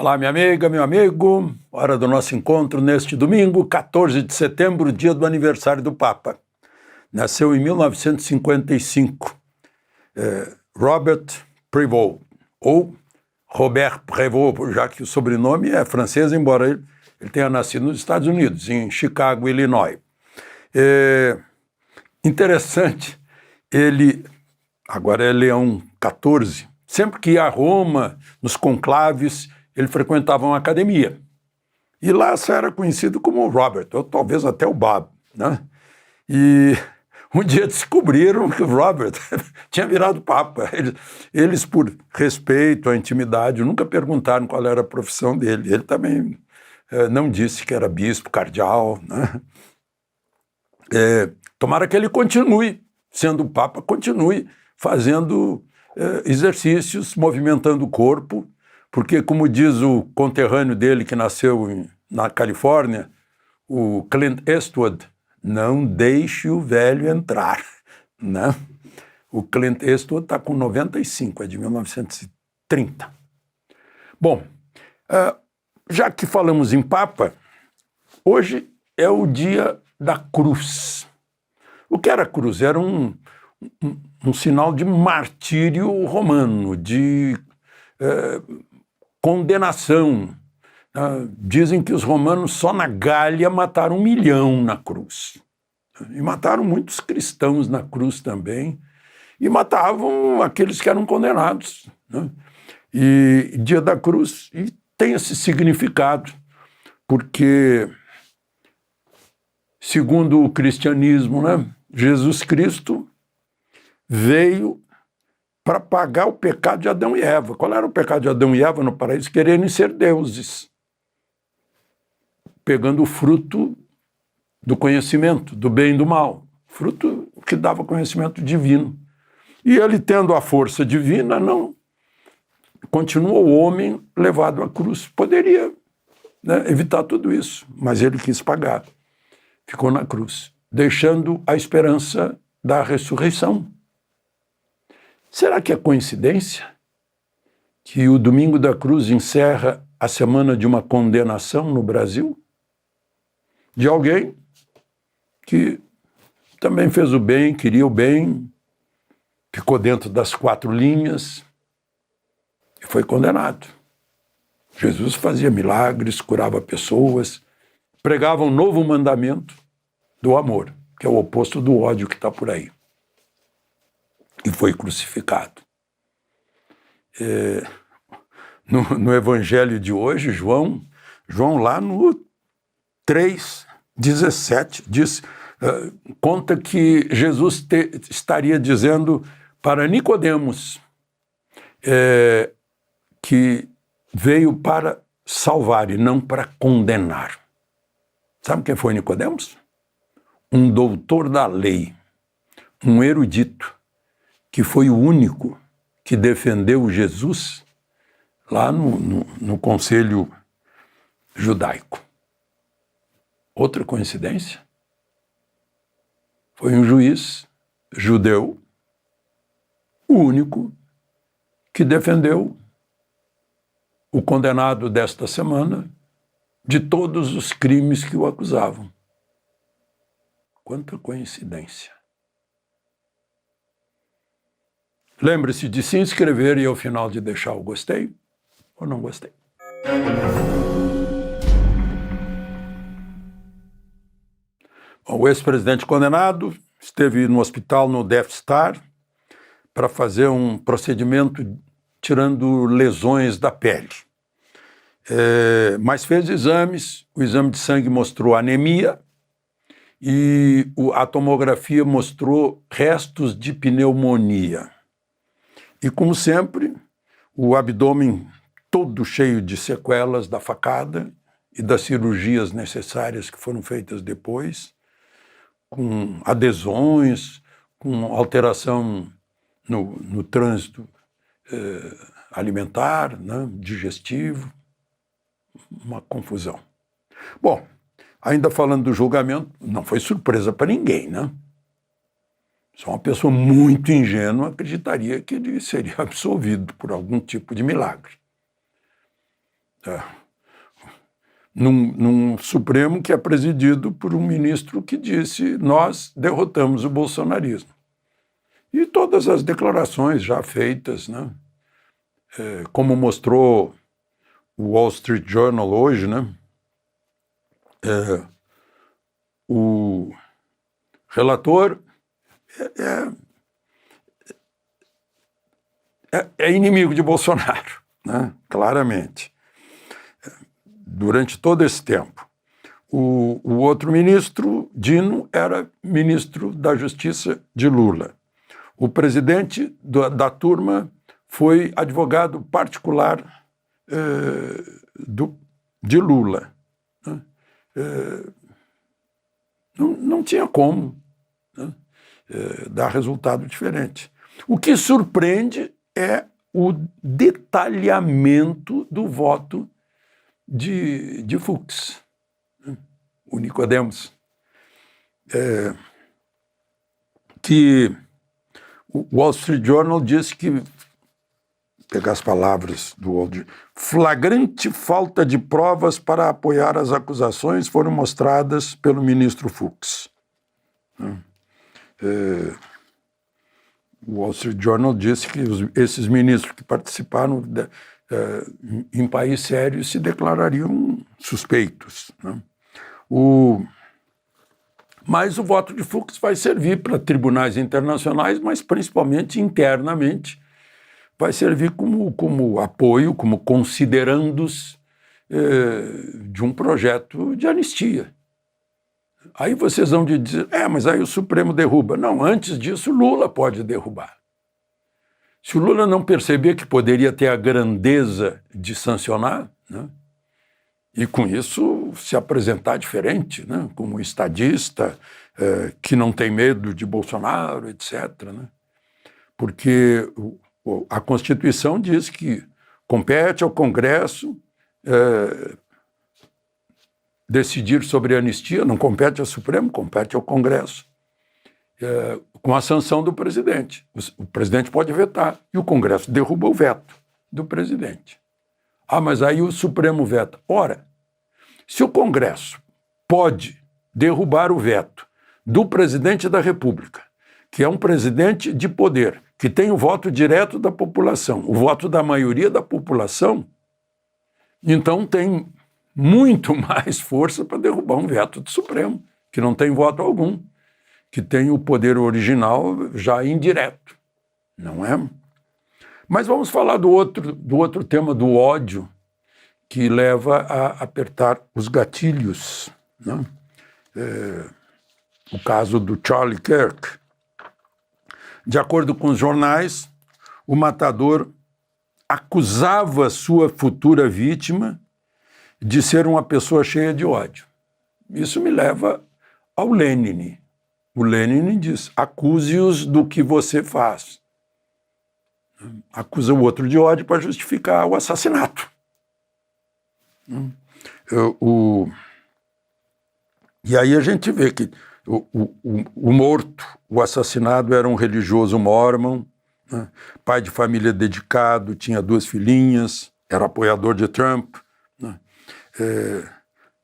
Olá, minha amiga, meu amigo. Hora do nosso encontro neste domingo, 14 de setembro, dia do aniversário do Papa. Nasceu em 1955, Robert Prévost, ou Robert Prévost, já que o sobrenome é francês, embora ele tenha nascido nos Estados Unidos, em Chicago, Illinois. Interessante, agora é Leão XIV, sempre que ia a Roma, nos conclaves, ele frequentava uma academia. E lá só era conhecido como Robert, ou talvez até o Bob, né? E um dia descobriram que o Robert tinha virado Papa. Eles, por respeito à intimidade, nunca perguntaram qual era a profissão dele. Ele também não disse que era bispo, cardeal, né? Tomara que ele continue sendo Papa, continue fazendo exercícios, movimentando o corpo, porque, como diz o conterrâneo dele que nasceu na Califórnia, o Clint Eastwood, não deixe o velho entrar, né? O Clint Eastwood está com 95, é de 1930. Bom, já que falamos em Papa, hoje é o dia da cruz. O que era a cruz? Era um sinal de martírio romano, de condenação. Dizem que os romanos só na Gália mataram 1 milhão na cruz. E mataram muitos cristãos na cruz também. E matavam aqueles que eram condenados, né? E dia da cruz tem esse significado, porque, segundo o cristianismo, né, Jesus Cristo veio para pagar o pecado de Adão e Eva. Qual era o pecado de Adão e Eva no paraíso? Quererem ser deuses, pegando o fruto do conhecimento, do bem e do mal, fruto que dava conhecimento divino. E ele, tendo a força divina, não continuou o homem levado à cruz. Poderia, né, evitar tudo isso, mas ele quis pagar. Ficou na cruz, deixando a esperança da ressurreição. Será que é coincidência que o Domingo da Cruz encerra a semana de uma condenação no Brasil? De alguém que também fez o bem, queria o bem, ficou dentro das 4 linhas e foi condenado. Jesus fazia milagres, curava pessoas, pregava um novo mandamento do amor, que é o oposto do ódio que está por aí. E foi crucificado. No Evangelho de hoje, João lá no 3,17, conta que Jesus estaria dizendo para Nicodemos que veio para salvar e não para condenar. Sabe quem foi Nicodemos? Um doutor da lei, um erudito, que foi o único que defendeu Jesus lá no conselho judaico. Outra coincidência? Foi um juiz judeu, o único que defendeu o condenado desta semana de todos os crimes que o acusavam. Quanta coincidência. Lembre-se de se inscrever e ao final de deixar o gostei ou não gostei. Bom, o ex-presidente condenado esteve no hospital no Death Star para fazer um procedimento tirando lesões da pele. Mas fez exames, o exame de sangue mostrou anemia e a tomografia mostrou restos de pneumonia. E, como sempre, o abdômen todo cheio de sequelas da facada e das cirurgias necessárias que foram feitas depois, com adesões, com alteração no trânsito alimentar, né, digestivo, uma confusão. Bom, ainda falando do julgamento, não foi surpresa para ninguém, né? Só uma pessoa muito ingênua acreditaria que ele seria absolvido por algum tipo de milagre. num Supremo que é presidido por um ministro que disse: nós derrotamos o bolsonarismo. E todas as declarações já feitas, né? Como mostrou o Wall Street Journal hoje, né? O relator é inimigo de Bolsonaro, né? Claramente, durante todo esse tempo. O outro ministro, Dino, era ministro da Justiça de Lula. O presidente da turma foi advogado particular de Lula. Né? Não tinha como, né, dar resultado diferente. O que surpreende é o detalhamento do voto de Fux, né? O Nicodemos, que o Wall Street Journal disse que, pegar as palavras do Wall Street, flagrante falta de provas para apoiar as acusações foram mostradas pelo ministro Fux. O Wall Street Journal disse que esses ministros que participaram em país sério se declarariam suspeitos, né? Mas o voto de Fux vai servir para tribunais internacionais, mas principalmente internamente vai servir como apoio, como considerandos de um projeto de anistia. Aí vocês vão dizer, mas aí o Supremo derruba. Não, antes disso Lula pode derrubar. Se o Lula não perceber que poderia ter a grandeza de sancionar, né, e com isso se apresentar diferente, né, como estadista, que não tem medo de Bolsonaro, etc., né, porque a Constituição diz que compete ao Congresso decidir sobre a anistia, não compete ao Supremo, compete ao Congresso, com a sanção do presidente. O presidente pode vetar e o Congresso derruba o veto do presidente. Mas aí o Supremo veta. Ora, se o Congresso pode derrubar o veto do presidente da República, que é um presidente de poder, que tem o voto direto da população, o voto da maioria da população, então tem muito mais força para derrubar um veto do Supremo, que não tem voto algum, que tem o poder original já indireto, não é? Mas vamos falar do outro tema, do ódio, que leva a apertar os gatilhos, né? O caso do Charlie Kirk. De acordo com os jornais, o matador acusava sua futura vítima de ser uma pessoa cheia de ódio. Isso me leva ao Lenin. O Lenin diz: acuse-os do que você faz. Acusa o outro de ódio para justificar o assassinato. E aí a gente vê que o morto, o assassinado, era um religioso mórmon, né? Pai de família dedicado, tinha 2 filhinhas, era apoiador de Trump, né?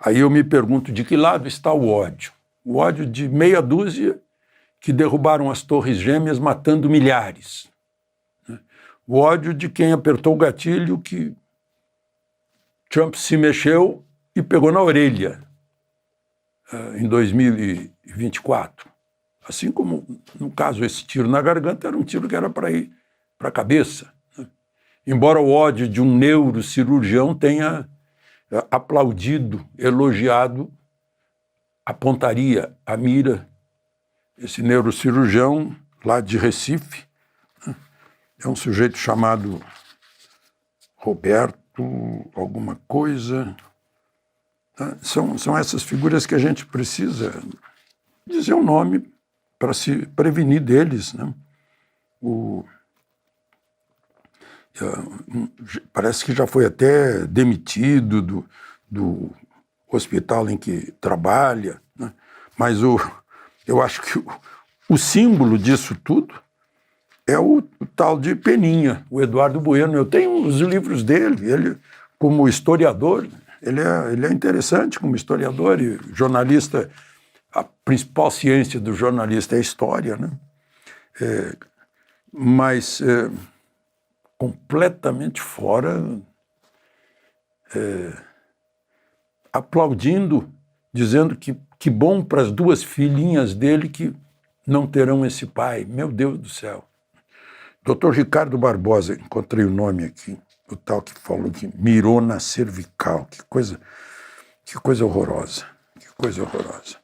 Aí eu me pergunto, de que lado está o ódio? O ódio de meia dúzia que derrubaram as Torres Gêmeas matando milhares, né? O ódio de quem apertou o gatilho que Trump se mexeu e pegou na orelha em 2024. Assim como, no caso, esse tiro na garganta era um tiro que era para ir para a cabeça, né? Embora o ódio de um neurocirurgião tenha aplaudido, elogiado a pontaria, a mira. Esse neurocirurgião lá de Recife, né, é um sujeito chamado Roberto alguma coisa. São essas figuras que a gente precisa dizer o nome para se prevenir deles, né? Parece que já foi até demitido do hospital em que trabalha, né? Mas eu acho que o símbolo disso tudo é o tal de Peninha, o Eduardo Bueno. Eu tenho os livros dele, ele como historiador, ele é interessante como historiador e jornalista. A principal ciência do jornalista é a história, né? Mas completamente fora, aplaudindo, dizendo que bom para as duas filhinhas dele que não terão esse pai. Meu Deus do céu. Dr. Ricardo Barbosa, encontrei o nome aqui, o tal que falou que mirou na cervical. Que coisa horrorosa. Que coisa horrorosa.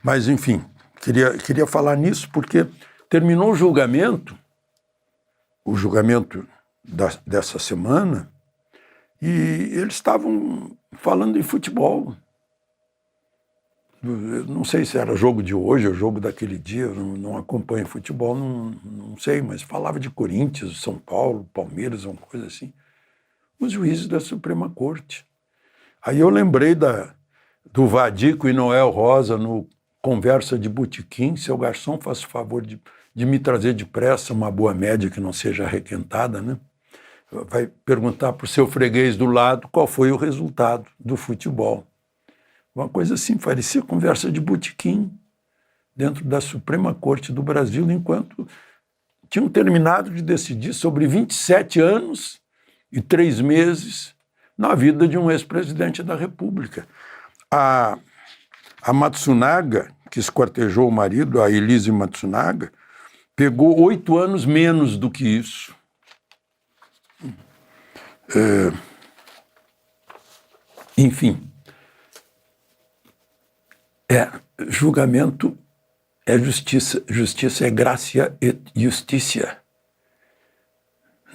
Mas, enfim, queria falar nisso porque terminou o julgamento dessa semana, e eles estavam falando em futebol. Eu não sei se era jogo de hoje ou jogo daquele dia, eu não acompanho futebol, não sei, mas falava de Corinthians, São Paulo, Palmeiras, uma coisa assim. Os juízes da Suprema Corte. Aí eu lembrei do Vadico e Noel Rosa no Conversa de Botequim. Seu garçom, faça o favor de me trazer depressa uma boa média que não seja arrequentada, né? Vai perguntar para o seu freguês do lado qual foi o resultado do futebol. Uma coisa assim, parecia conversa de botequim dentro da Suprema Corte do Brasil, enquanto tinham terminado de decidir sobre 27 anos e 3 meses na vida de um ex-presidente da República. A Matsunaga, que esquartejou o marido, a Elise Matsunaga, pegou 8 anos menos do que isso. Enfim, julgamento é justiça, justiça é gracia e justiça.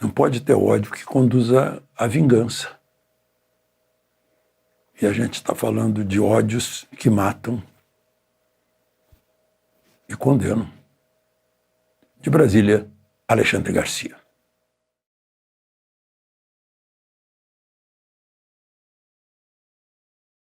Não pode ter ódio que conduza à vingança. E a gente está falando de ódios que matam e condenam. De Brasília, Alexandre Garcia.